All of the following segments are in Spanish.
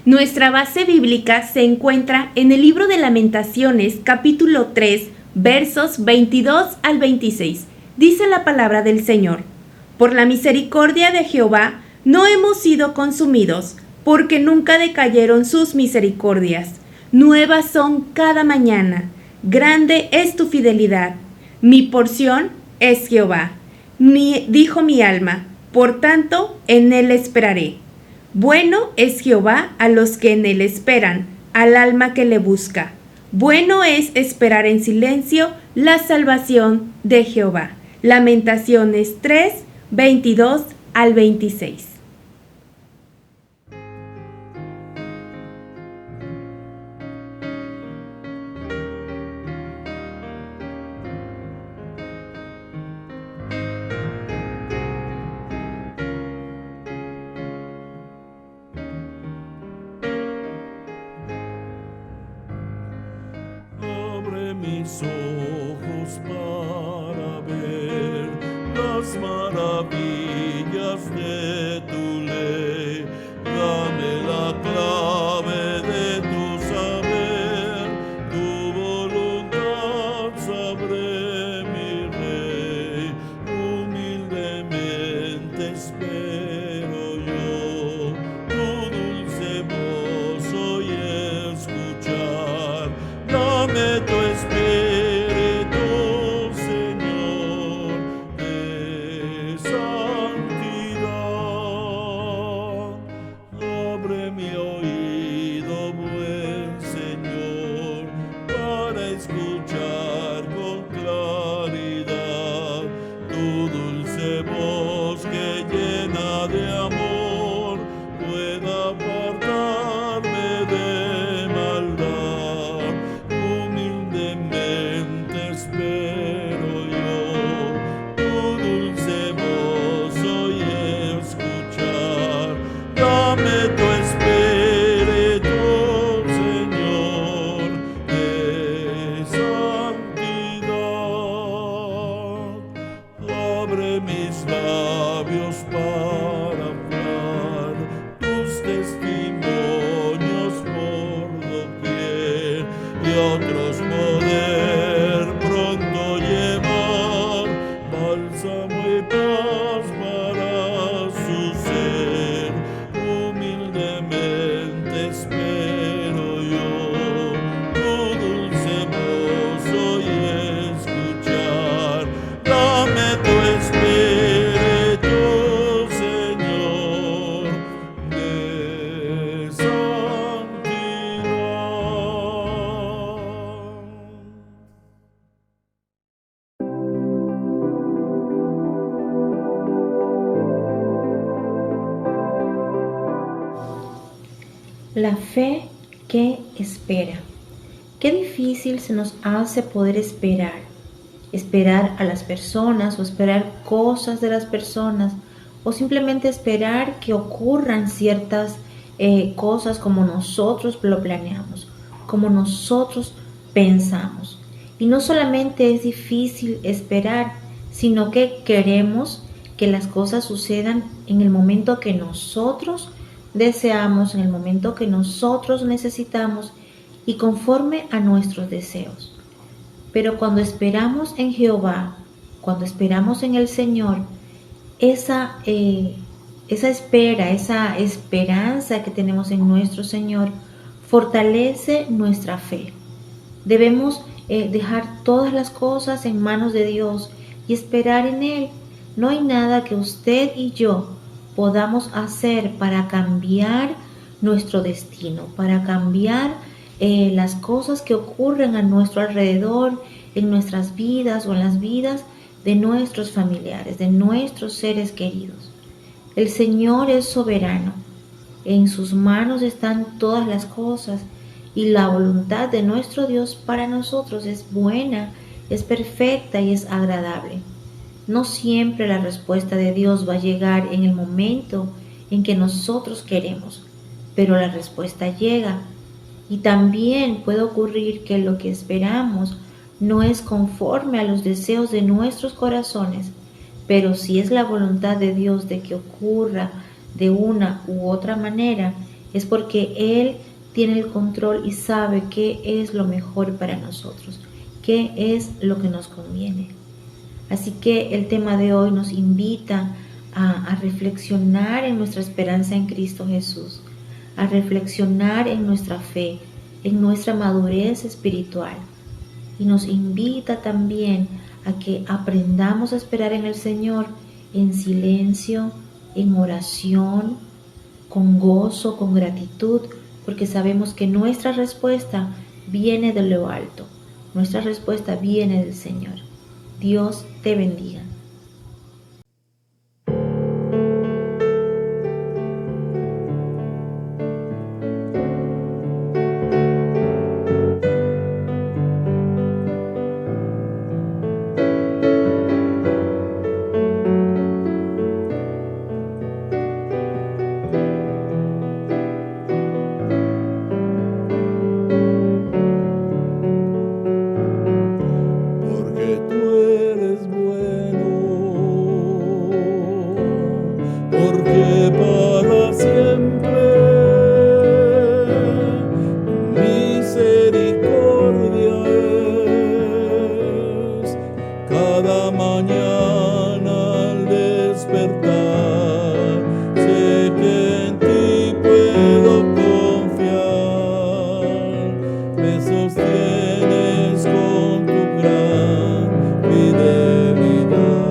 Nuestra base bíblica se encuentra en el libro de Lamentaciones, capítulo 3, versos 22 al 26. Dice la palabra del Señor: Por la misericordia de Jehová no hemos sido consumidos, porque nunca decayeron sus misericordias. Nuevas son cada mañana, grande es tu fidelidad. Mi porción es Jehová. Dijo mi alma, por tanto en él esperaré. Bueno es Jehová a los que en él esperan, al alma que le busca. Bueno es esperar en silencio la salvación de Jehová. Lamentaciones 3, 22 al 26. Abre mis ojos para ver las maravillas de tu ley. Dame la clave de tu saber, tu voluntad sabré, mi rey. Humildemente espero yo tu dulce voz hoy escuchar. Dame tu espíritu, Señor, de santidad. Abre mi oído, buen Señor, para escuchar con claridad tu dulce voz que llena de amor pueda apartarme de maldad. Humildemente espero yo tu dulce voz hoy escuchar. Dame tu espíritu, Señor, de santidad. Abre mis labios para hablar tus testimonios por doquier y otros poder pronto llevar bálsamo y paz para su ser. Humildemente espero yo tu dulce voz hoy escuchar. Dame tu espíritu, Señor, de santidad. La fe que espera. Qué difícil se nos hace poder esperar. Esperar a las personas o esperar cosas de las personas o simplemente esperar que ocurran ciertas cosas como nosotros lo planeamos, como nosotros pensamos. Y no solamente es difícil esperar, sino que queremos que las cosas sucedan en el momento que nosotros deseamos, en el momento que nosotros necesitamos y conforme a nuestros deseos. Pero cuando esperamos en Jehová, cuando esperamos en el Señor, esa espera, esa esperanza que tenemos en nuestro Señor fortalece nuestra fe. Debemos dejar todas las cosas en manos de Dios y esperar en Él. No hay nada que usted y yo podamos hacer para cambiar nuestro destino, para cambiar las cosas que ocurren a nuestro alrededor, en nuestras vidas o en las vidas de nuestros familiares, de nuestros seres queridos. El Señor es soberano, en sus manos están todas las cosas y la voluntad de nuestro Dios para nosotros es buena, es perfecta y es agradable. No siempre la respuesta de Dios va a llegar en el momento en que nosotros queremos, pero la respuesta llega. Y también puede ocurrir que lo que esperamos no es conforme a los deseos de nuestros corazones, pero si es la voluntad de Dios de que ocurra de una u otra manera, es porque Él tiene el control y sabe qué es lo mejor para nosotros, qué es lo que nos conviene. Así que el tema de hoy nos invita a reflexionar en nuestra esperanza en Cristo Jesús, a reflexionar en nuestra fe, en nuestra madurez espiritual. Y nos invita también a que aprendamos a esperar en el Señor en silencio, en oración, con gozo, con gratitud, porque sabemos que nuestra respuesta viene de lo alto, nuestra respuesta viene del Señor. Dios te bendiga. Porque tú eres bueno, porque para siempre tu misericordia es cada mañana al despertar. Sé que en ti puedo confiar, me sostienes con tu gran fidelidad,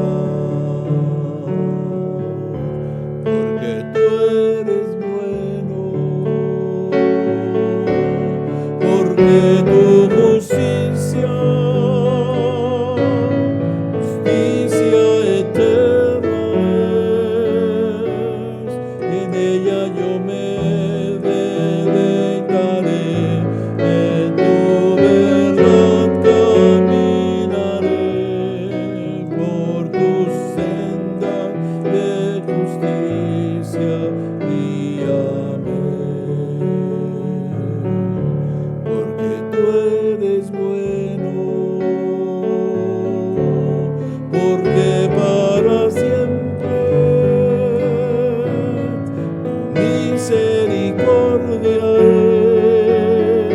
porque tú eres bueno, porque tu justicia eterna es, en ella yo me deleitaré, en tu verdad caminaré, por tus sendas de justicia guíame, porque tú eres bueno, porque para siempre tu misericordia es,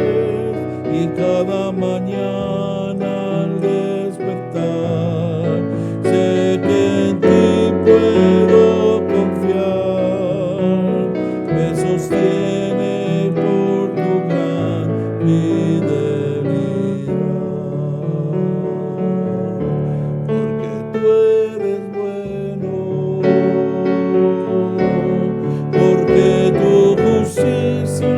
y cada mañana al despertar sé que en ti puedo confiar, me sostiene por tu gran fidelidad, porque tú eres bueno, porque tu justicia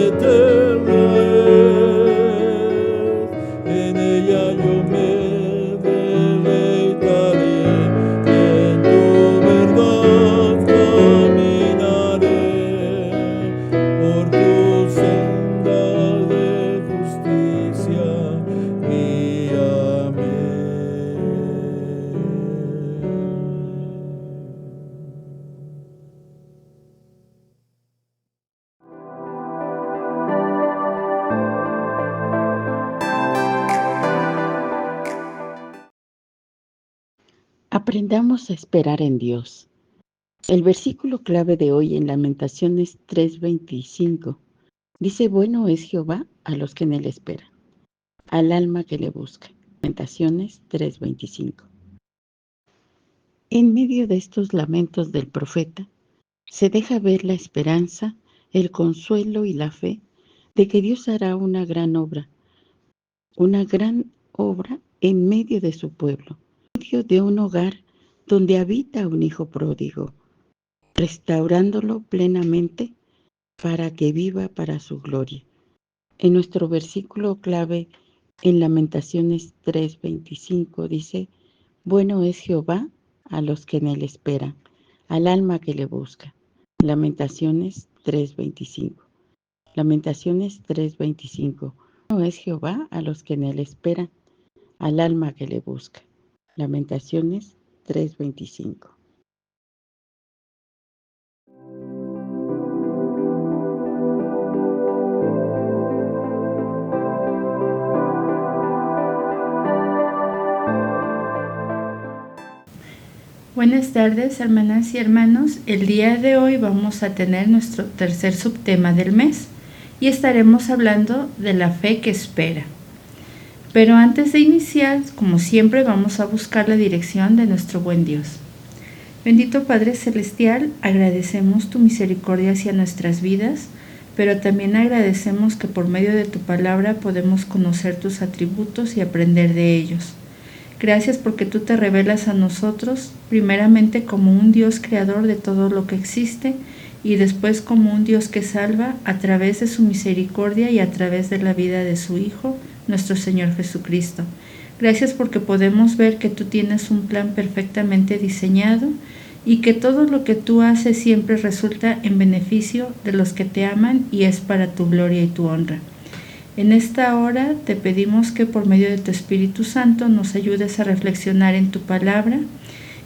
eterna es, en ella yo me deleitaré, en tu verdad caminaré, por tu senda de justicia guíame. Aprendamos a esperar en Dios. El versículo clave de hoy en Lamentaciones 3:25 dice: bueno es Jehová a los que en él esperan, al alma que le busca. Lamentaciones 3:25. En medio de estos lamentos del profeta, se deja ver la esperanza, el consuelo y la fe de que Dios hará una gran obra en medio de su pueblo, en medio de un hogar donde habita un hijo pródigo, restaurándolo plenamente para que viva para su gloria. En nuestro versículo clave en Lamentaciones 3:25 dice: bueno es Jehová a los que en él esperan, al alma que le busca. Lamentaciones 3:25. Lamentaciones 3:25. Bueno es Jehová a los que en él esperan, al alma que le busca. Lamentaciones 3:25. Buenas tardes, hermanas y hermanos. El día de hoy vamos a tener nuestro tercer subtema del mes y estaremos hablando de la fe que espera. Pero antes de iniciar, como siempre, vamos a buscar la dirección de nuestro buen Dios. Bendito Padre Celestial, agradecemos tu misericordia hacia nuestras vidas, pero también agradecemos que por medio de tu palabra podemos conocer tus atributos y aprender de ellos. Gracias porque tú te revelas a nosotros, primeramente como un Dios creador de todo lo que existe y después como un Dios que salva a través de su misericordia y a través de la vida de su Hijo, nuestro Señor Jesucristo. Gracias porque podemos ver que tú tienes un plan perfectamente diseñado y que todo lo que tú haces siempre resulta en beneficio de los que te aman y es para tu gloria y tu honra. En esta hora te pedimos que por medio de tu Espíritu Santo nos ayudes a reflexionar en tu palabra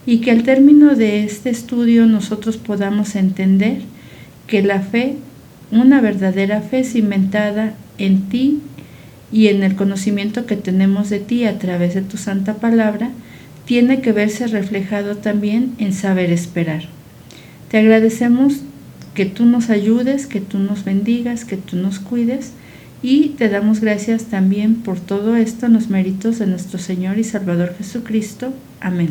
y que al término de este estudio nosotros podamos entender que la fe, una verdadera fe cimentada en ti y en el conocimiento que tenemos de ti a través de tu santa palabra, tiene que verse reflejado también en saber esperar. Te agradecemos que tú nos ayudes, que tú nos bendigas, que tú nos cuides. Y te damos gracias también por todo esto en los méritos de nuestro Señor y Salvador Jesucristo. Amén.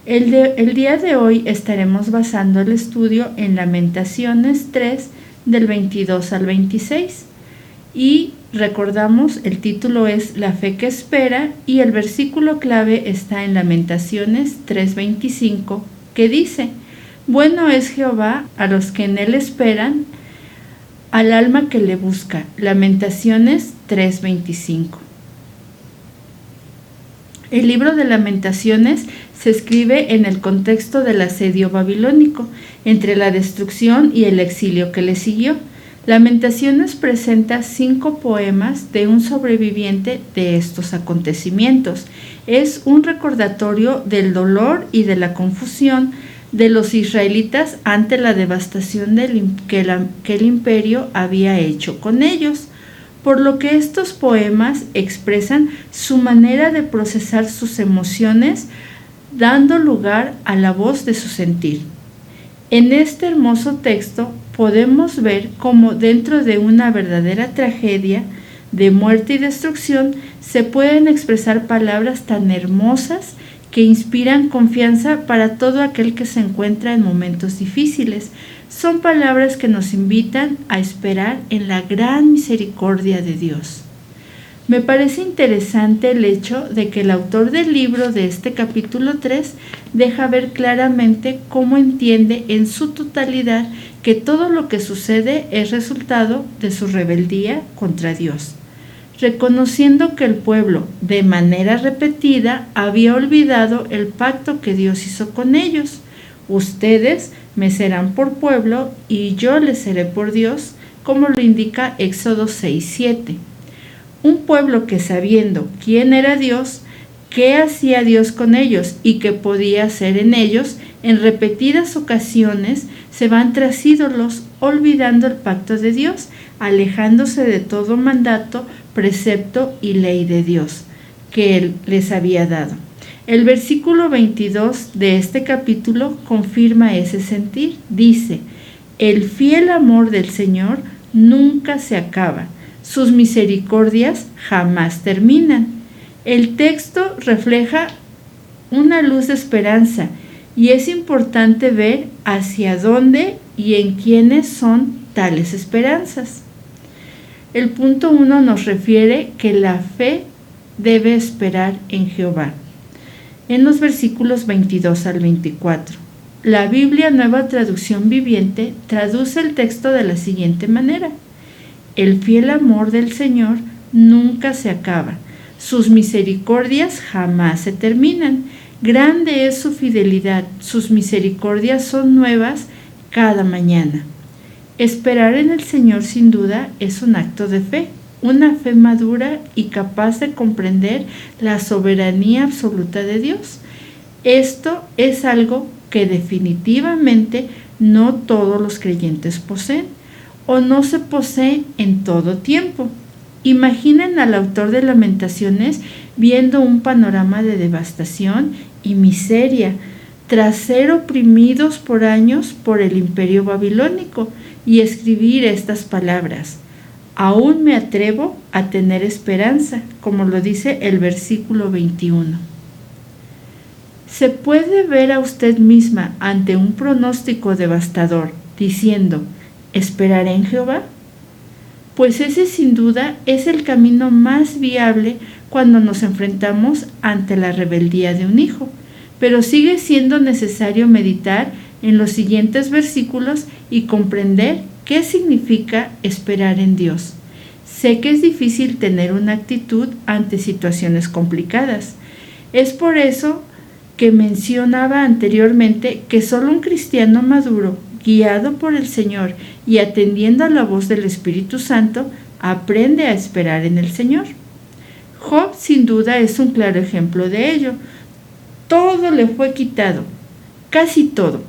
El día de hoy estaremos basando el estudio en Lamentaciones 3 del 22 al 26. Y recordamos, el título es La fe que espera y el versículo clave está en Lamentaciones 3:25, que dice: Bueno es Jehová a los que en él esperan, al alma que le busca. Lamentaciones 3:25. El libro de Lamentaciones se escribe en el contexto del asedio babilónico, entre la destrucción y el exilio que le siguió. Lamentaciones presenta 5 poemas de un sobreviviente de estos acontecimientos. Es un recordatorio del dolor y de la confusión de los israelitas ante la devastación que el imperio había hecho con ellos, por lo que estos poemas expresan su manera de procesar sus emociones, dando lugar a la voz de su sentir. En este hermoso texto podemos ver cómo dentro de una verdadera tragedia de muerte y destrucción se pueden expresar palabras tan hermosas que inspiran confianza para todo aquel que se encuentra en momentos difíciles. Son palabras que nos invitan a esperar en la gran misericordia de Dios. Me parece interesante el hecho de que el autor del libro de este capítulo 3 deja ver claramente cómo entiende en su totalidad que todo lo que sucede es resultado de su rebeldía contra Dios, reconociendo que el pueblo, de manera repetida, había olvidado el pacto que Dios hizo con ellos. Ustedes me serán por pueblo y yo les seré por Dios, como lo indica Éxodo 6:7. Un pueblo que, sabiendo quién era Dios, qué hacía Dios con ellos y qué podía hacer en ellos, en repetidas ocasiones se van tras ídolos, olvidando el pacto de Dios, alejándose de todo mandato, precepto y ley de Dios que Él les había dado. El versículo 22 de este capítulo confirma ese sentir. Dice: El fiel amor del Señor nunca se acaba, sus misericordias jamás terminan. El texto refleja una luz de esperanza y es importante ver hacia dónde y en quiénes son tales esperanzas. El punto 1 nos refiere que la fe debe esperar en Jehová. En los versículos 22 al 24, la Biblia Nueva Traducción Viviente traduce el texto de la siguiente manera: El fiel amor del Señor nunca se acaba, sus misericordias jamás se terminan. Grande es su fidelidad, sus misericordias son nuevas cada mañana. Esperar en el Señor sin duda es un acto de fe, una fe madura y capaz de comprender la soberanía absoluta de Dios. Esto es algo que definitivamente no todos los creyentes poseen o no se posee en todo tiempo. Imaginen al autor de Lamentaciones viendo un panorama de devastación y miseria, tras ser oprimidos por años por el imperio babilónico, y escribir estas palabras: aún me atrevo a tener esperanza, como lo dice el versículo 21. ¿Se puede ver a usted misma ante un pronóstico devastador diciendo, esperaré en Jehová? Pues ese sin duda es el camino más viable cuando nos enfrentamos ante la rebeldía de un hijo, pero sigue siendo necesario meditar en los siguientes versículos y comprender qué significa esperar en Dios. Sé que es difícil tener una actitud ante situaciones complicadas. Es por eso que mencionaba anteriormente que solo un cristiano maduro, guiado por el Señor y atendiendo a la voz del Espíritu Santo, aprende a esperar en el Señor. Job sin duda es un claro ejemplo de ello. Todo le fue quitado, casi todo.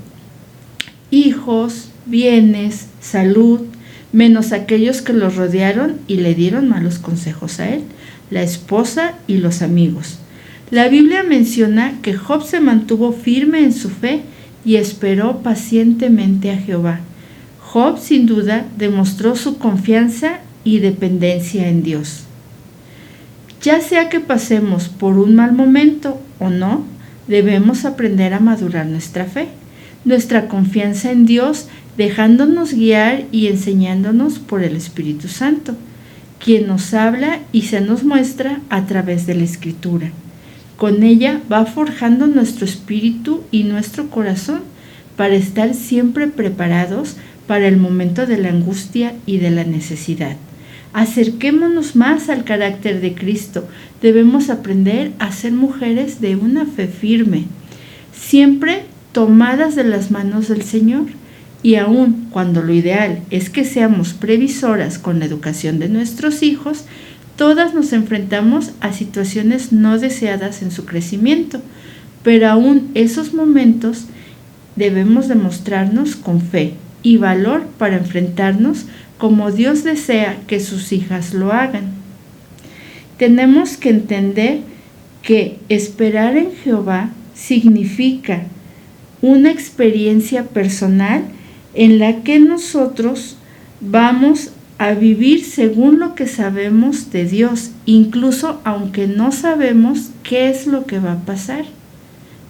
Hijos, bienes, salud, menos aquellos que los rodearon y le dieron malos consejos a él, la esposa y los amigos. La Biblia menciona que Job se mantuvo firme en su fe y esperó pacientemente a Jehová. Job sin duda demostró su confianza y dependencia en Dios. Ya sea que pasemos por un mal momento o no, debemos aprender a madurar nuestra fe, nuestra confianza en Dios, dejándonos guiar y enseñándonos por el Espíritu Santo, quien nos habla y se nos muestra a través de la Escritura. Con ella va forjando nuestro espíritu y nuestro corazón para estar siempre preparados para el momento de la angustia y de la necesidad. Acerquémonos más al carácter de Cristo. Debemos aprender a ser mujeres de una fe firme, siempre tomadas de las manos del Señor. Y aun cuando lo ideal es que seamos previsoras con la educación de nuestros hijos, todas nos enfrentamos a situaciones no deseadas en su crecimiento, pero aún esos momentos debemos demostrarnos con fe y valor para enfrentarnos como Dios desea que sus hijas lo hagan. Tenemos que entender que esperar en Jehová significa una experiencia personal en la que nosotros vamos a vivir según lo que sabemos de Dios, incluso aunque no sabemos qué es lo que va a pasar.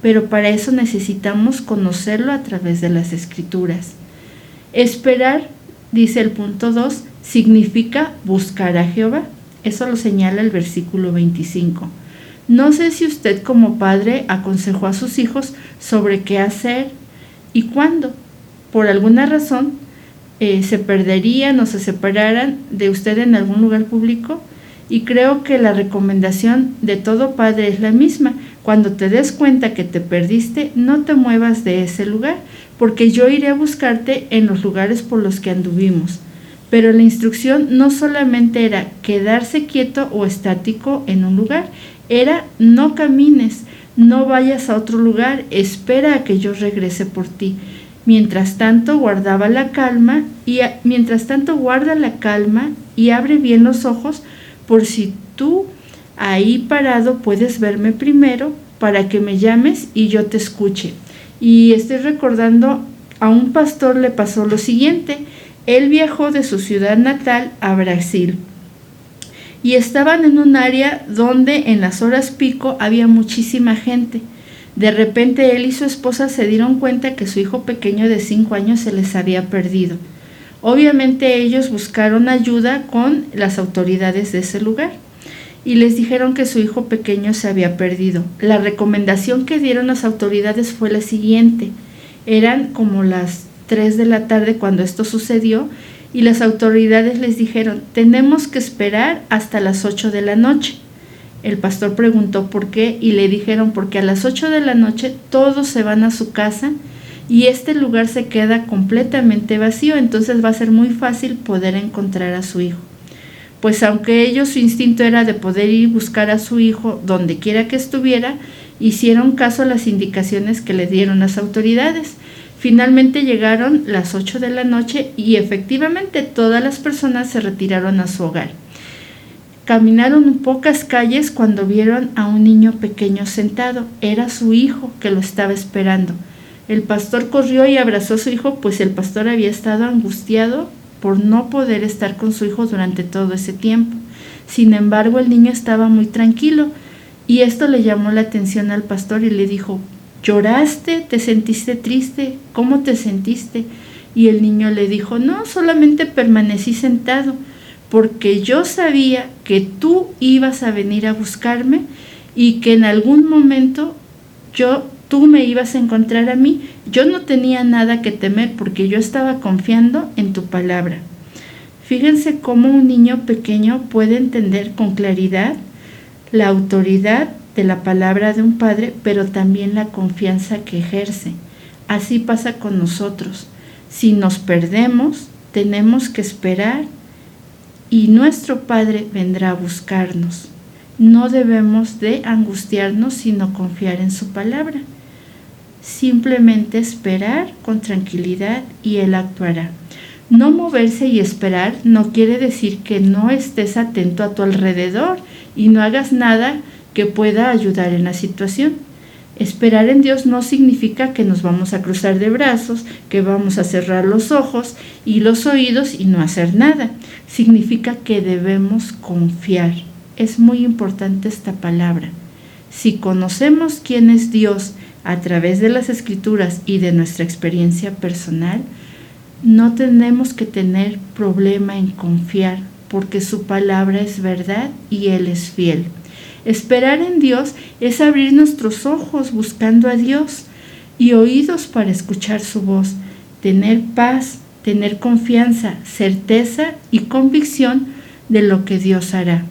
Pero para eso necesitamos conocerlo a través de las Escrituras. Esperar, dice el punto 2, significa buscar a Jehová. Eso lo señala el versículo 25. No sé si usted como padre aconsejó a sus hijos sobre qué hacer y cuándo. Por alguna razón, se perderían o se separaran de usted en algún lugar público, y creo que la recomendación de todo padre es la misma. Cuando te des cuenta que te perdiste, no te muevas de ese lugar, porque yo iré a buscarte en los lugares por los que anduvimos. Pero la instrucción no solamente era quedarse quieto o estático en un lugar, era no camines, no vayas a otro lugar, espera a que yo regrese por ti. Mientras tanto, guarda la calma y abre bien los ojos, por si tú ahí parado puedes verme primero, para que me llames y yo te escuche. Y estoy recordando, a un pastor le pasó lo siguiente. Él viajó de su ciudad natal a Brasil y estaban en un área donde en las horas pico había muchísima gente. De repente él y su esposa se dieron cuenta que su hijo pequeño de 5 años se les había perdido. Obviamente ellos buscaron ayuda con las autoridades de ese lugar y les dijeron que su hijo pequeño se había perdido. La recomendación que dieron las autoridades fue la siguiente. Eran como las 3 de la tarde cuando esto sucedió y las autoridades les dijeron: tenemos que esperar hasta las 8 de la noche. El pastor preguntó por qué y le dijeron: porque a las 8 de la noche todos se van a su casa y este lugar se queda completamente vacío, entonces va a ser muy fácil poder encontrar a su hijo. Pues aunque ellos, su instinto era de poder ir a buscar a su hijo donde quiera que estuviera, hicieron caso a las indicaciones que le dieron las autoridades. Finalmente llegaron las 8 de la noche y efectivamente todas las personas se retiraron a su hogar. Caminaron pocas calles cuando vieron a un niño pequeño sentado. Era su hijo que lo estaba esperando. El pastor corrió y abrazó a su hijo, pues el pastor había estado angustiado por no poder estar con su hijo durante todo ese tiempo. Sin embargo, el niño estaba muy tranquilo y esto le llamó la atención al pastor y le dijo: ¿lloraste? ¿Te sentiste triste? ¿Cómo te sentiste? Y el niño le dijo: no, solamente permanecí sentado porque yo sabía que tú ibas a venir a buscarme y que en algún momento tú me ibas a encontrar a mí. Yo no tenía nada que temer porque yo estaba confiando en tu palabra. Fíjense cómo un niño pequeño puede entender con claridad la autoridad de la palabra de un padre, pero también la confianza que ejerce. Así pasa con nosotros. Si nos perdemos, tenemos que esperar y nuestro Padre vendrá a buscarnos. No debemos de angustiarnos, sino confiar en su palabra. Simplemente esperar con tranquilidad y Él actuará. No moverse y esperar no quiere decir que no estés atento a tu alrededor y no hagas nada que pueda ayudar en la situación. Esperar en Dios no significa que nos vamos a cruzar de brazos, que vamos a cerrar los ojos y los oídos y no hacer nada. Significa que debemos confiar. Es muy importante esta palabra. Si conocemos quién es Dios a través de las Escrituras y de nuestra experiencia personal, no tenemos que tener problema en confiar, porque su palabra es verdad y Él es fiel. Esperar en Dios es abrir nuestros ojos buscando a Dios y oídos para escuchar su voz, tener paz, tener confianza, certeza y convicción de lo que Dios hará.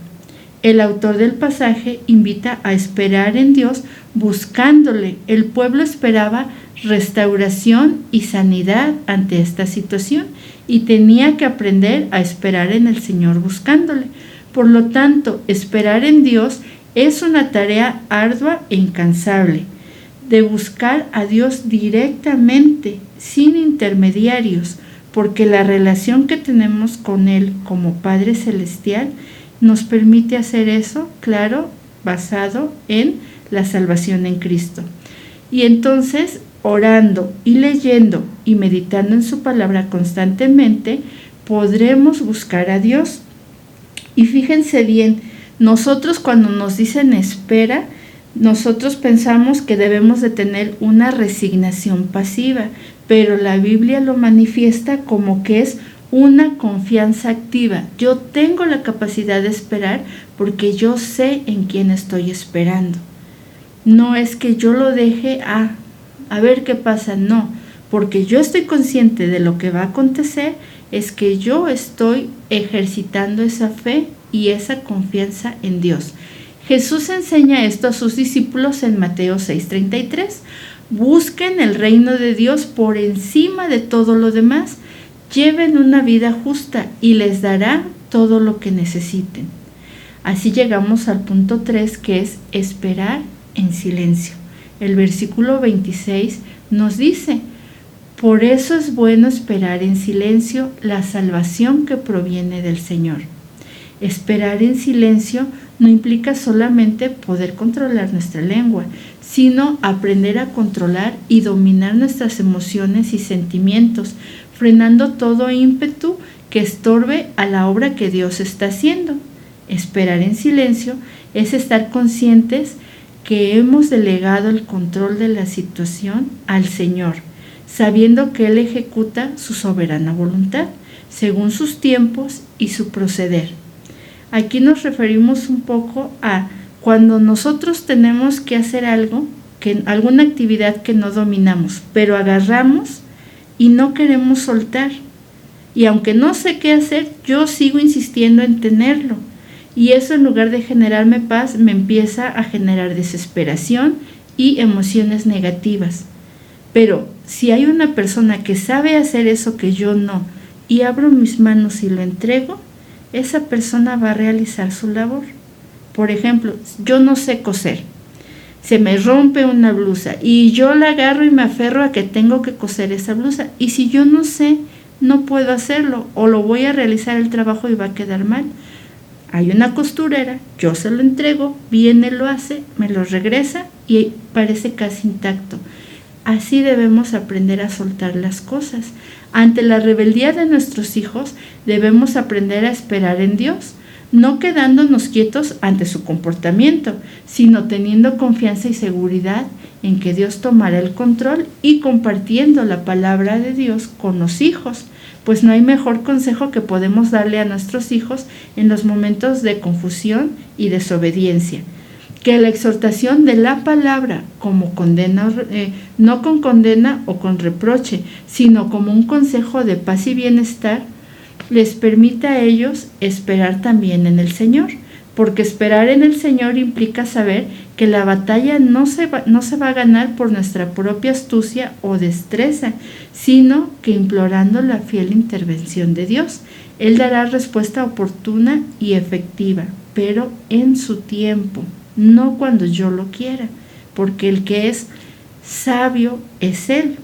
El autor del pasaje invita a esperar en Dios buscándole. El pueblo esperaba restauración y sanidad ante esta situación y tenía que aprender a esperar en el Señor buscándole. Por lo tanto, esperar en Dios es una tarea ardua e incansable, de buscar a Dios directamente, sin intermediarios, porque la relación que tenemos con Él como Padre Celestial nos permite hacer eso, claro, basado en la salvación en Cristo. Y entonces, orando y leyendo y meditando en su palabra constantemente, podremos buscar a Dios. Y fíjense bien, nosotros cuando nos dicen espera, nosotros pensamos que debemos de tener una resignación pasiva, pero la Biblia lo manifiesta como que es una confianza activa. Yo tengo la capacidad de esperar porque yo sé en quién estoy esperando. No es que yo lo deje a ver qué pasa, no, porque yo estoy consciente de lo que va a acontecer, es que yo estoy ejercitando esa fe y esa confianza en Dios. Jesús enseña esto a sus discípulos en Mateo 6:33. Busquen el reino de Dios por encima de todo lo demás. Lleven una vida justa y les dará todo lo que necesiten. Así llegamos al punto 3, que es esperar en silencio. El versículo 26 nos dice: por eso es bueno esperar en silencio la salvación que proviene del Señor. Esperar en silencio no implica solamente poder controlar nuestra lengua, sino aprender a controlar y dominar nuestras emociones y sentimientos, frenando todo ímpetu que estorbe a la obra que Dios está haciendo. Esperar en silencio es estar conscientes que hemos delegado el control de la situación al Señor, sabiendo que Él ejecuta su soberana voluntad, según sus tiempos y su proceder. Aquí nos referimos un poco a cuando nosotros tenemos que hacer algo, alguna actividad que no dominamos, pero agarramos y no queremos soltar. Y aunque no sé qué hacer, yo sigo insistiendo en tenerlo. Y eso, en lugar de generarme paz, me empieza a generar desesperación y emociones negativas. Pero si hay una persona que sabe hacer eso que yo no, y abro mis manos y lo entrego, esa persona va a realizar su labor. Por ejemplo, yo no sé coser, se me rompe una blusa y yo la agarro y me aferro a que tengo que coser esa blusa, y si yo no sé, no puedo hacerlo, o lo voy a realizar el trabajo y va a quedar mal. Hay una costurera, yo se lo entrego, viene, lo hace, me lo regresa y parece casi intacto. Así debemos aprender a soltar las cosas. Ante la rebeldía de nuestros hijos, debemos aprender a esperar en Dios, no quedándonos quietos ante su comportamiento, sino teniendo confianza y seguridad en que Dios tomará el control y compartiendo la palabra de Dios con los hijos, pues no hay mejor consejo que podemos darle a nuestros hijos en los momentos de confusión y desobediencia, que la exhortación de la palabra como condena, no con condena o con reproche, sino como un consejo de paz y bienestar, les permita a ellos esperar también en el Señor, porque esperar en el Señor implica saber que la batalla no se va a ganar por nuestra propia astucia o destreza, sino que implorando la fiel intervención de Dios. Él dará respuesta oportuna y efectiva, pero en su tiempo, no cuando yo lo quiera, porque el que es sabio es Él.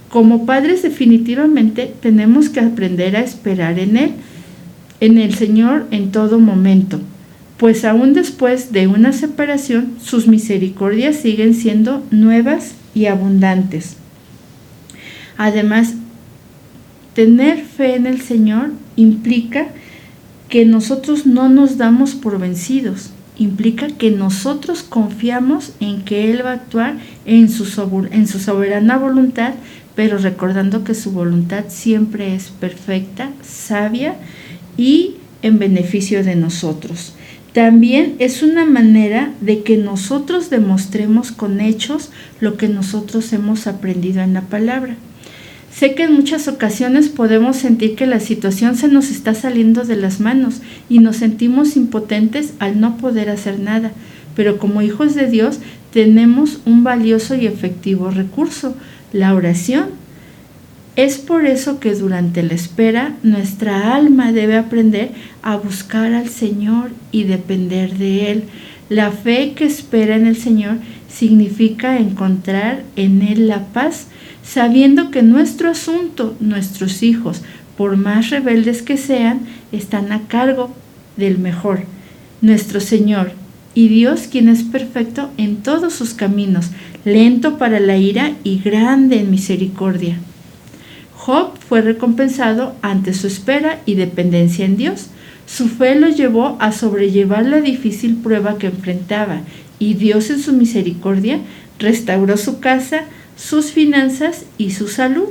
Como padres definitivamente tenemos que aprender a esperar en Él, en el Señor en todo momento, pues aún después de una separación, sus misericordias siguen siendo nuevas y abundantes. Además, tener fe en el Señor implica que nosotros no nos damos por vencidos, implica que nosotros confiamos en que Él va a actuar en su soberana voluntad, pero recordando que su voluntad siempre es perfecta, sabia y en beneficio de nosotros. También es una manera de que nosotros demostremos con hechos lo que nosotros hemos aprendido en la palabra. Sé que en muchas ocasiones podemos sentir que la situación se nos está saliendo de las manos y nos sentimos impotentes al no poder hacer nada, pero como hijos de Dios tenemos un valioso y efectivo recurso, la oración. Es por eso que durante la espera nuestra alma debe aprender a buscar al Señor y depender de Él. La fe que espera en el Señor significa encontrar en Él la paz, sabiendo que nuestro asunto, nuestros hijos, por más rebeldes que sean, están a cargo del mejor, nuestro Señor, y Dios, quien es perfecto en todos sus caminos, lento para la ira y grande en misericordia. Job fue recompensado ante su espera y dependencia en Dios. Su fe lo llevó a sobrellevar la difícil prueba que enfrentaba, y Dios en su misericordia restauró su casa, sus finanzas y su salud.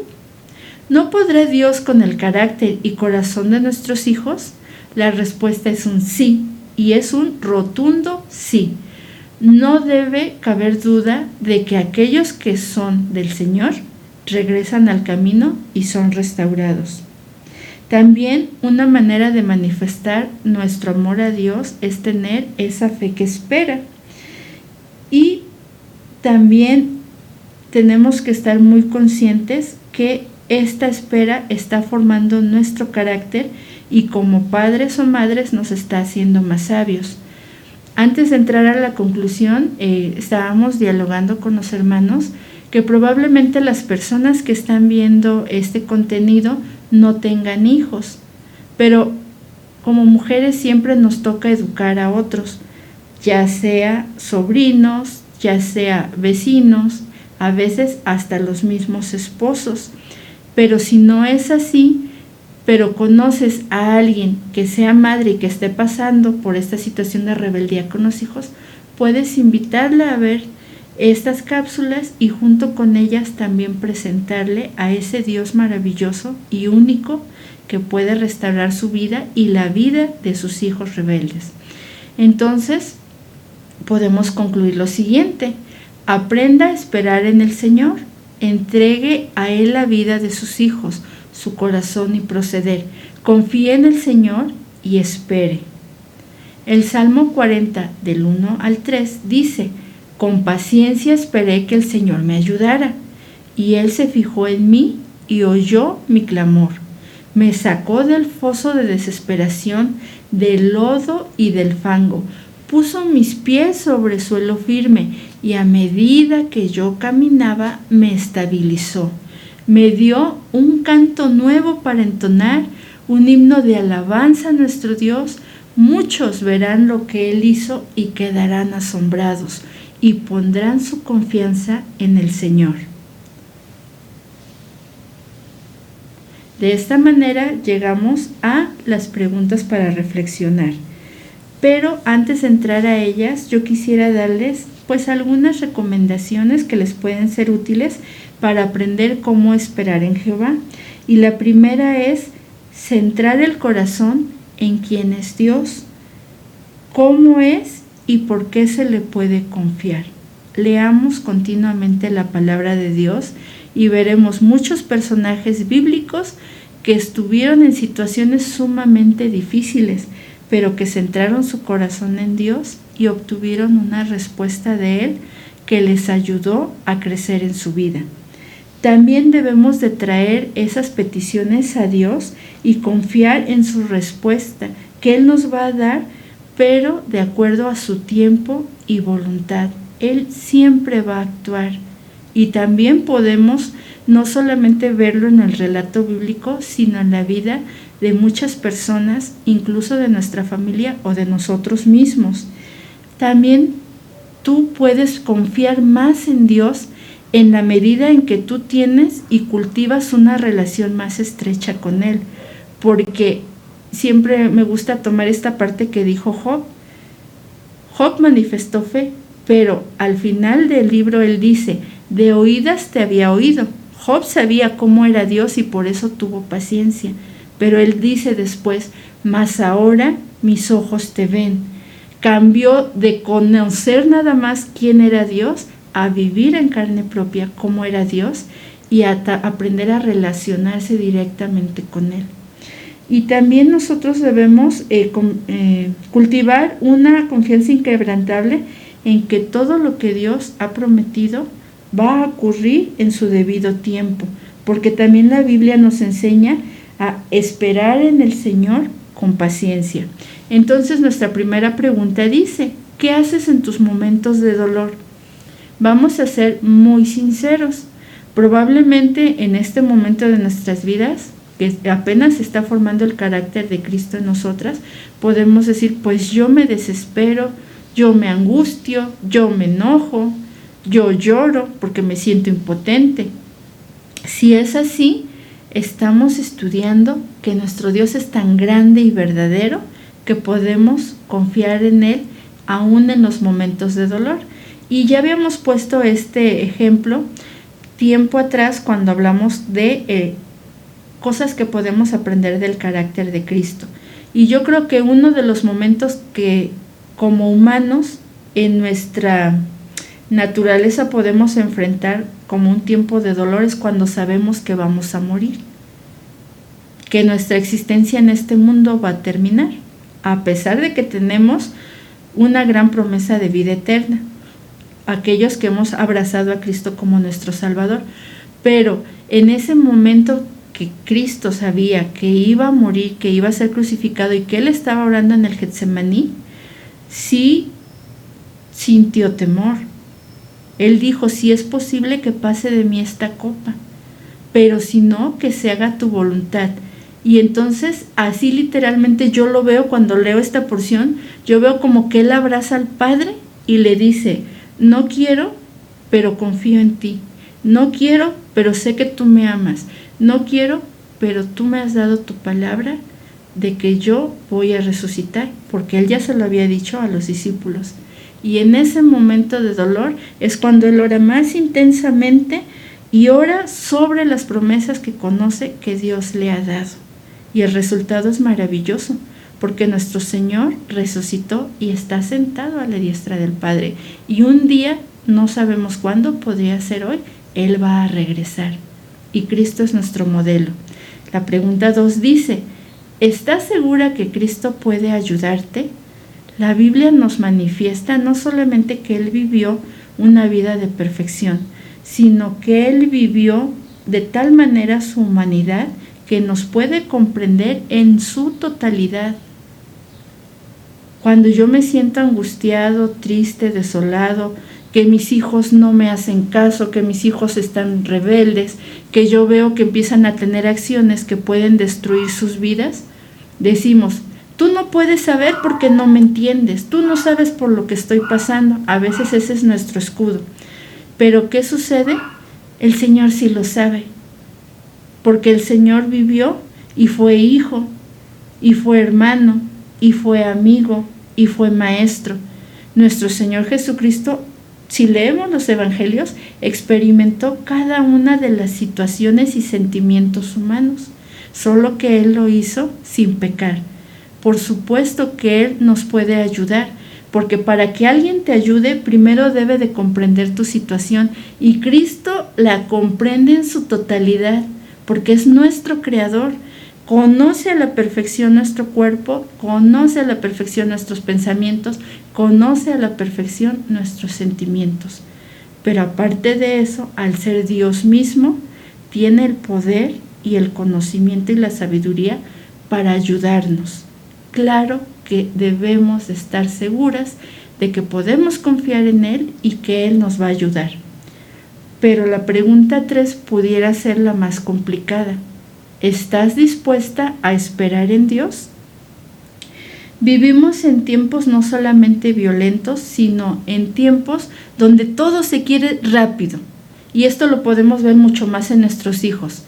¿No podrá Dios con el carácter y corazón de nuestros hijos? La respuesta es un sí, y es un rotundo sí. No debe caber duda de que aquellos que son del Señor regresan al camino y son restaurados. También una manera de manifestar nuestro amor a Dios es tener esa fe que espera. Y también tenemos que estar muy conscientes que esta espera está formando nuestro carácter y como padres o madres nos está haciendo más sabios. Antes de entrar a la conclusión, estábamos dialogando con los hermanos que probablemente las personas que están viendo este contenido no tengan hijos, pero como mujeres siempre nos toca educar a otros, ya sea sobrinos, ya sea vecinos, a veces hasta los mismos esposos. Pero si no es así, pero conoces a alguien que sea madre y que esté pasando por esta situación de rebeldía con los hijos, puedes invitarla a ver estas cápsulas y junto con ellas también presentarle a ese Dios maravilloso y único que puede restaurar su vida y la vida de sus hijos rebeldes. Entonces, podemos concluir lo siguiente: aprenda a esperar en el Señor, entregue a Él la vida de sus hijos, su corazón y proceder, confíe en el Señor y espere. El Salmo 40 del 1 al 3 dice: con paciencia esperé que el Señor me ayudara, y Él se fijó en mí y oyó mi clamor. Me sacó del foso de desesperación, del lodo y del fango. Puso mis pies sobre suelo firme y a medida que yo caminaba me estabilizó. Me dio un canto nuevo para entonar, un himno de alabanza a nuestro Dios, Muchos verán lo que Él hizo y quedarán asombrados y pondrán su confianza en el Señor. De esta manera llegamos a las preguntas para reflexionar. Pero antes de entrar a ellas, yo quisiera darles pues algunas recomendaciones que les pueden ser útiles para aprender cómo esperar en Jehová. Y la primera es centrar el corazón en quién es Dios, cómo es y por qué se le puede confiar. Leamos continuamente la palabra de Dios y veremos muchos personajes bíblicos que estuvieron en situaciones sumamente difíciles, pero que centraron su corazón en Dios y obtuvieron una respuesta de Él que les ayudó a crecer en su vida. También debemos de traer esas peticiones a Dios y confiar en su respuesta, que Él nos va a dar, pero de acuerdo a su tiempo y voluntad. Él siempre va a actuar. Y también podemos no solamente verlo en el relato bíblico, sino en la vida de muchas personas, incluso de nuestra familia o de nosotros mismos. También tú puedes confiar más en Dios en la medida en que tú tienes y cultivas una relación más estrecha con Él, porque siempre me gusta tomar esta parte que dijo Job. Job manifestó fe, pero al final del libro él dice, de oídas te había oído. Job sabía cómo era Dios y por eso tuvo paciencia, pero él dice después, mas ahora mis ojos te ven. Cambió de conocer nada más quién era Dios a vivir en carne propia cómo era Dios y a aprender a relacionarse directamente con Él. Y también nosotros debemos cultivar una confianza inquebrantable en que todo lo que Dios ha prometido va a ocurrir en su debido tiempo, porque también la Biblia nos enseña a esperar en el Señor con paciencia. Entonces nuestra primera pregunta dice, ¿qué haces en tus momentos de dolor? Vamos a ser muy sinceros. Probablemente en este momento de nuestras vidas, que apenas se está formando el carácter de Cristo en nosotras, podemos decir, pues yo me desespero, yo me angustio, yo me enojo, yo lloro porque me siento impotente. Si es así, estamos estudiando que nuestro Dios es tan grande y verdadero que podemos confiar en Él aún en los momentos de dolor. Y ya habíamos puesto este ejemplo tiempo atrás cuando hablamos de cosas que podemos aprender del carácter de Cristo. Y yo creo que uno de los momentos que como humanos en nuestra naturaleza podemos enfrentar como un tiempo de dolor es cuando sabemos que vamos a morir, que nuestra existencia en este mundo va a terminar, a pesar de que tenemos una gran promesa de vida eterna, aquellos que hemos abrazado a Cristo como nuestro Salvador. Pero en ese momento que Cristo sabía que iba a morir, que iba a ser crucificado y que Él estaba orando en el Getsemaní, sí sintió temor. Él dijo, si es posible que pase de mí esta copa, pero si no, que se haga tu voluntad. Y entonces, así literalmente yo lo veo cuando leo esta porción, yo veo como que Él abraza al Padre y le dice, no quiero, pero confío en ti. No quiero, pero sé que tú me amas. No quiero, pero tú me has dado tu palabra de que yo voy a resucitar, porque Él ya se lo había dicho a los discípulos. Y en ese momento de dolor es cuando Él ora más intensamente y ora sobre las promesas que conoce que Dios le ha dado. Y el resultado es maravilloso, porque nuestro Señor resucitó y está sentado a la diestra del Padre. Y un día, no sabemos cuándo, podría ser hoy, Él va a regresar. Y Cristo es nuestro modelo. La pregunta 2 dice, ¿estás segura que Cristo puede ayudarte? La Biblia nos manifiesta no solamente que Él vivió una vida de perfección, sino que Él vivió de tal manera su humanidad que nos puede comprender en su totalidad. Cuando yo me siento angustiado, triste, desolado, que mis hijos no me hacen caso, que mis hijos están rebeldes, que yo veo que empiezan a tener acciones que pueden destruir sus vidas, decimos, Tú no puedes saber porque no me entiendes, tú no sabes por lo que estoy pasando. A veces ese es nuestro escudo. Pero ¿qué sucede? El Señor sí lo sabe, porque el Señor vivió y fue hijo, y fue hermano, y fue amigo, y fue maestro. Nuestro Señor Jesucristo, si leemos los evangelios, experimentó cada una de las situaciones y sentimientos humanos, solo que Él lo hizo sin pecar. Por supuesto que Él nos puede ayudar, porque para que alguien te ayude, primero debe de comprender tu situación, y Cristo la comprende en su totalidad, porque es nuestro Creador. Conoce a la perfección nuestro cuerpo, conoce a la perfección nuestros pensamientos, conoce a la perfección nuestros sentimientos. Pero aparte de eso, al ser Dios mismo, tiene el poder y el conocimiento y la sabiduría para ayudarnos. Claro que debemos estar seguras de que podemos confiar en Él y que Él nos va a ayudar. Pero la pregunta 3 pudiera ser la más complicada. ¿Estás dispuesta a esperar en Dios? Vivimos en tiempos no solamente violentos, sino en tiempos donde todo se quiere rápido. Y esto lo podemos ver mucho más en nuestros hijos.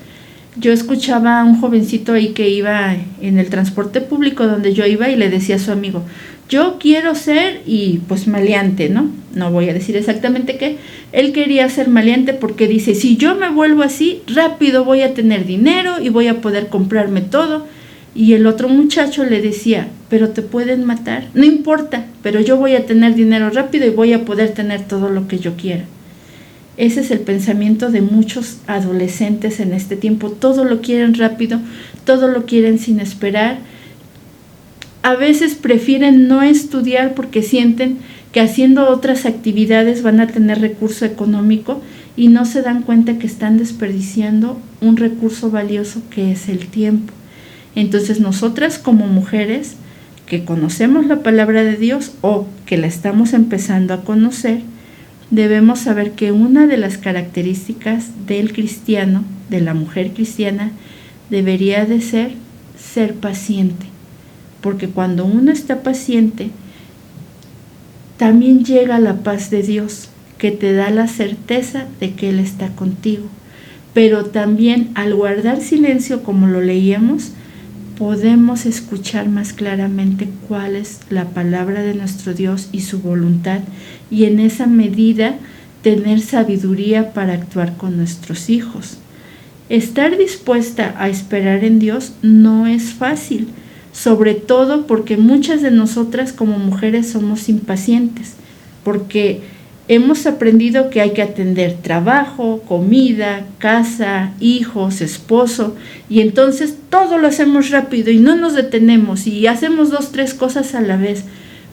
Yo escuchaba a un jovencito ahí que iba en el transporte público donde yo iba y le decía a su amigo, yo quiero ser, y pues maleante, ¿no? No voy a decir exactamente qué. Él quería ser maleante porque dice, si yo me vuelvo así, rápido voy a tener dinero y voy a poder comprarme todo. Y el otro muchacho le decía, pero te pueden matar, no importa, pero yo voy a tener dinero rápido y voy a poder tener todo lo que yo quiera. Ese es el pensamiento de muchos adolescentes en este tiempo. Todo lo quieren rápido, todo lo quieren sin esperar. A veces prefieren no estudiar porque sienten que haciendo otras actividades van a tener recurso económico y no se dan cuenta que están desperdiciando un recurso valioso que es el tiempo. Entonces nosotras como mujeres que conocemos la palabra de Dios o que la estamos empezando a conocer, debemos saber que una de las características del cristiano, de la mujer cristiana, debería de ser paciente. Porque cuando uno está paciente, también llega la paz de Dios, que te da la certeza de que Él está contigo. Pero también al guardar silencio, como lo leíamos, podemos escuchar más claramente cuál es la palabra de nuestro Dios y su voluntad, y en esa medida tener sabiduría para actuar con nuestros hijos. Estar dispuesta a esperar en Dios no es fácil, sobre todo porque muchas de nosotras como mujeres somos impacientes, porque hemos aprendido que hay que atender trabajo, comida, casa, hijos, esposo, y entonces todo lo hacemos rápido y no nos detenemos y hacemos 2, 3 cosas a la vez.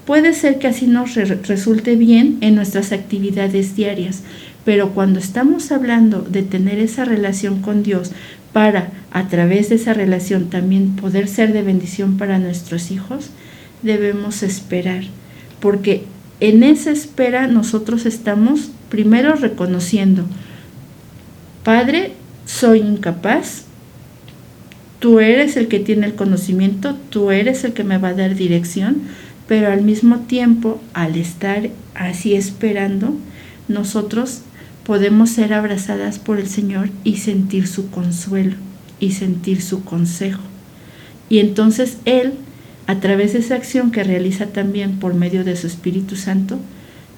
Puede ser que así nos resulte bien en nuestras actividades diarias, pero cuando estamos hablando de tener esa relación con Dios para, a través de esa relación, también poder ser de bendición para nuestros hijos, debemos esperar, porque en esa espera nosotros estamos primero reconociendo, Padre, soy incapaz, tú eres el que tiene el conocimiento, tú eres el que me va a dar dirección, pero al mismo tiempo, al estar así esperando, nosotros podemos ser abrazadas por el Señor y sentir su consuelo y sentir su consejo. Y entonces Él, a través de esa acción que realiza también por medio de su Espíritu Santo,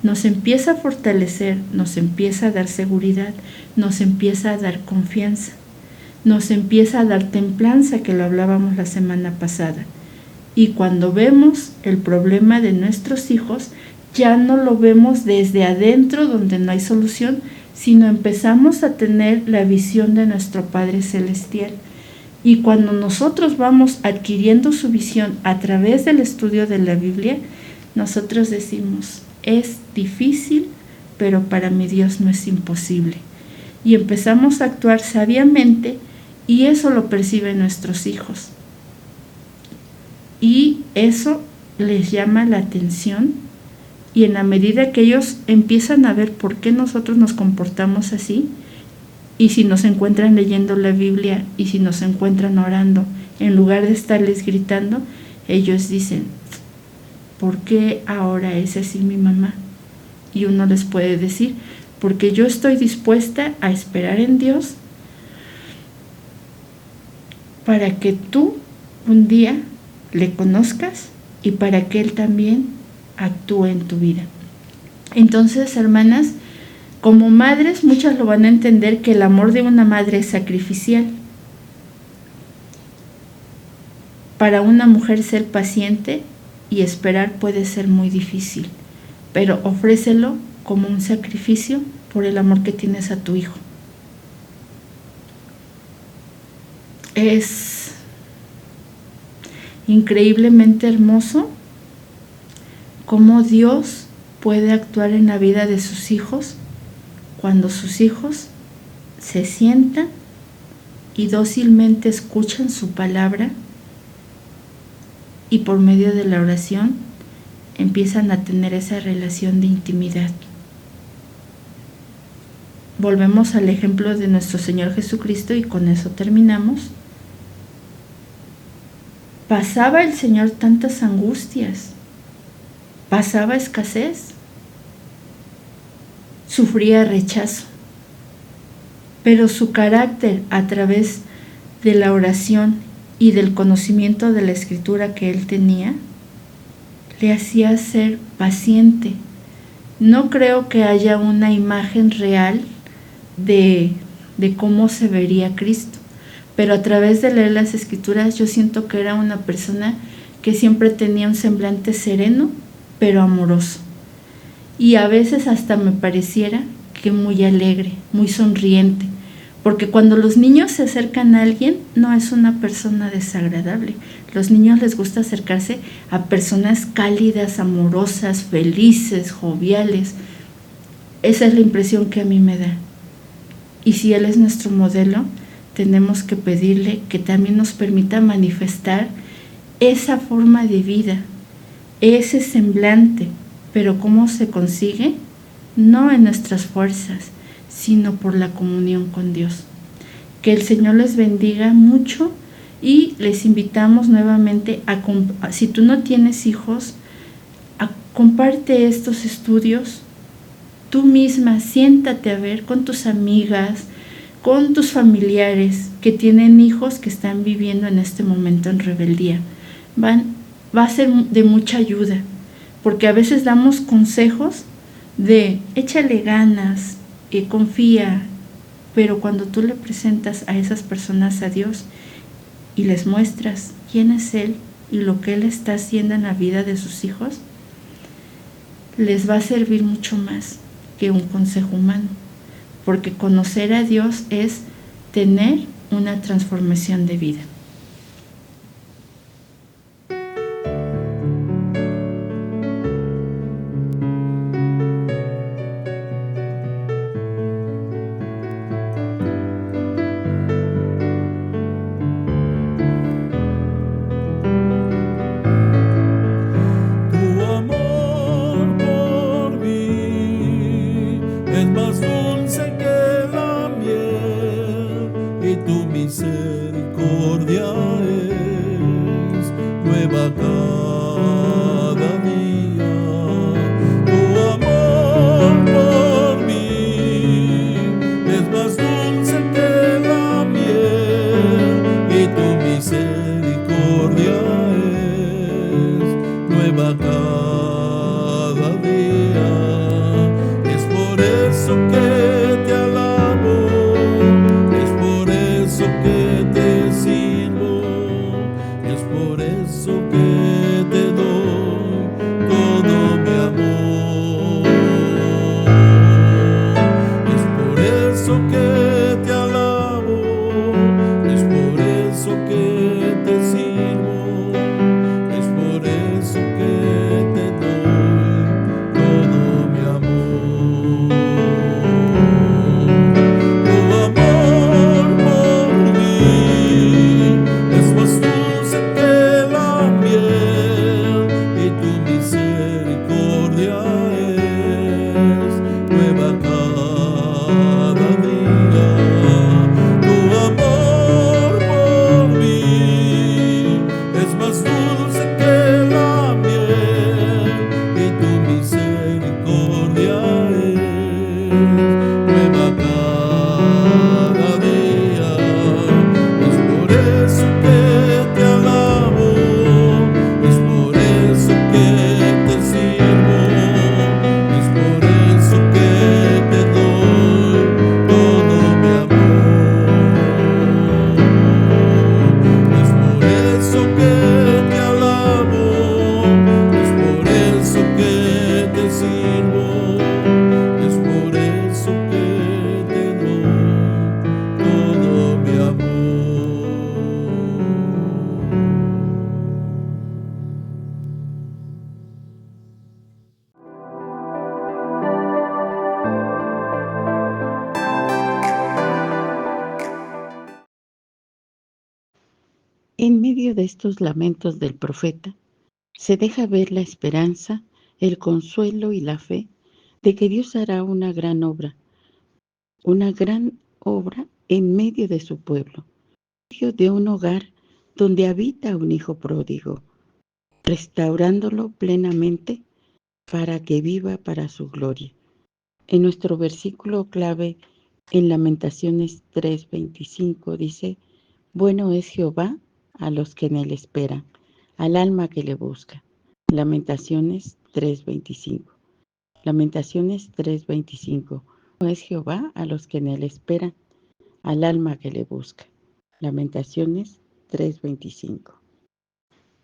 nos empieza a fortalecer, nos empieza a dar seguridad, nos empieza a dar confianza, nos empieza a dar templanza, que lo hablábamos la semana pasada. Y cuando vemos el problema de nuestros hijos, ya no lo vemos desde adentro donde no hay solución, sino empezamos a tener la visión de nuestro Padre Celestial. Y cuando nosotros vamos adquiriendo su visión a través del estudio de la Biblia, nosotros decimos, es difícil, pero para mi Dios no es imposible. Y empezamos a actuar sabiamente, y eso lo perciben nuestros hijos. Y eso les llama la atención, y en la medida que ellos empiezan a ver por qué nosotros nos comportamos así, y si nos encuentran leyendo la Biblia y si nos encuentran orando, en lugar de estarles gritando, ellos dicen, ¿por qué ahora es así mi mamá? Y uno les puede decir, porque yo estoy dispuesta a esperar en Dios para que tú un día le conozcas y para que Él también actúe en tu vida. Entonces, hermanas, como madres, muchas lo van a entender que el amor de una madre es sacrificial. Para una mujer ser paciente y esperar puede ser muy difícil, pero ofrécelo como un sacrificio por el amor que tienes a tu hijo. Es increíblemente hermoso cómo Dios puede actuar en la vida de sus hijos cuando sus hijos se sientan y dócilmente escuchan su palabra y por medio de la oración empiezan a tener esa relación de intimidad. Volvemos al ejemplo de nuestro Señor Jesucristo y con eso terminamos. Pasaba el Señor tantas angustias, pasaba escasez, sufría rechazo, pero su carácter a través de la oración y del conocimiento de la Escritura que él tenía, le hacía ser paciente. No creo que haya una imagen real de cómo se vería Cristo, pero a través de leer las Escrituras yo siento que era una persona que siempre tenía un semblante sereno, pero amoroso. Y a veces hasta me pareciera que muy alegre, muy sonriente, porque cuando los niños se acercan a alguien, no es una persona desagradable. Los niños les gusta acercarse a personas cálidas, amorosas, felices, joviales. Esa es la impresión que a mí me da. Y si Él es nuestro modelo, tenemos que pedirle que también nos permita manifestar esa forma de vida, ese semblante. Pero ¿cómo se consigue? No en nuestras fuerzas, sino por la comunión con Dios. Que el Señor les bendiga mucho y les invitamos nuevamente si tú no tienes hijos, comparte estos estudios tú misma, siéntate a ver con tus amigas, con tus familiares que tienen hijos que están viviendo en este momento en rebeldía. Va a ser de mucha ayuda, porque a veces damos consejos de échale ganas, confía, pero cuando tú le presentas a esas personas a Dios y les muestras quién es Él y lo que Él está haciendo en la vida de sus hijos, les va a servir mucho más que un consejo humano, porque conocer a Dios es tener una transformación de vida. Es más dulce que la miel y tu misericordia nueva cada día. Es por eso que te alabo, es por eso que te sirvo, es por eso que te doy todo mi amor. Es por eso que te alabo, es por eso que te sirvo, es por eso que te doy todo mi amor. En medio de estos lamentos del profeta, se deja ver la esperanza, el consuelo y la fe de que Dios hará una gran obra en medio de su pueblo, en medio de un hogar donde habita un hijo pródigo, restaurándolo plenamente para que viva para su gloria. En nuestro versículo clave en Lamentaciones 3:25 dice: bueno es Jehová a los que en él esperan, al alma que le busca. Lamentaciones 3:25. Lamentaciones 3:25. Bueno es Jehová a los que en él esperan, al alma que le busca. Lamentaciones 3:25.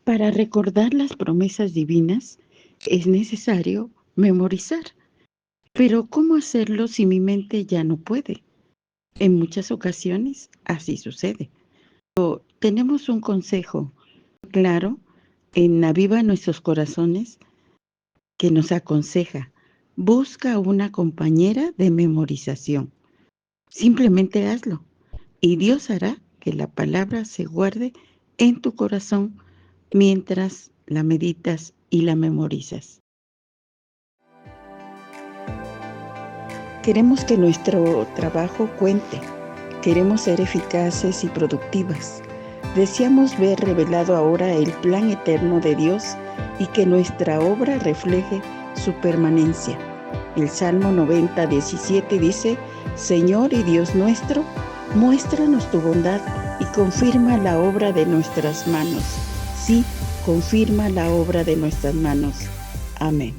Para recordar las promesas divinas es necesario memorizar. Pero ¿cómo hacerlo si mi mente ya no puede? En muchas ocasiones así sucede. Pero tenemos un consejo claro en Aviva Nuestros Corazones que nos aconseja: busca una compañera de memorización. Simplemente hazlo y Dios hará que la palabra se guarde en tu corazón mientras la meditas y la memorizas. Queremos que nuestro trabajo cuente. Queremos ser eficaces y productivas. Deseamos ver revelado ahora el plan eterno de Dios y que nuestra obra refleje su permanencia. El Salmo 90:17 dice: Señor y Dios nuestro, muéstranos tu bondad y confirma la obra de nuestras manos. Sí, confirma la obra de nuestras manos. Amén.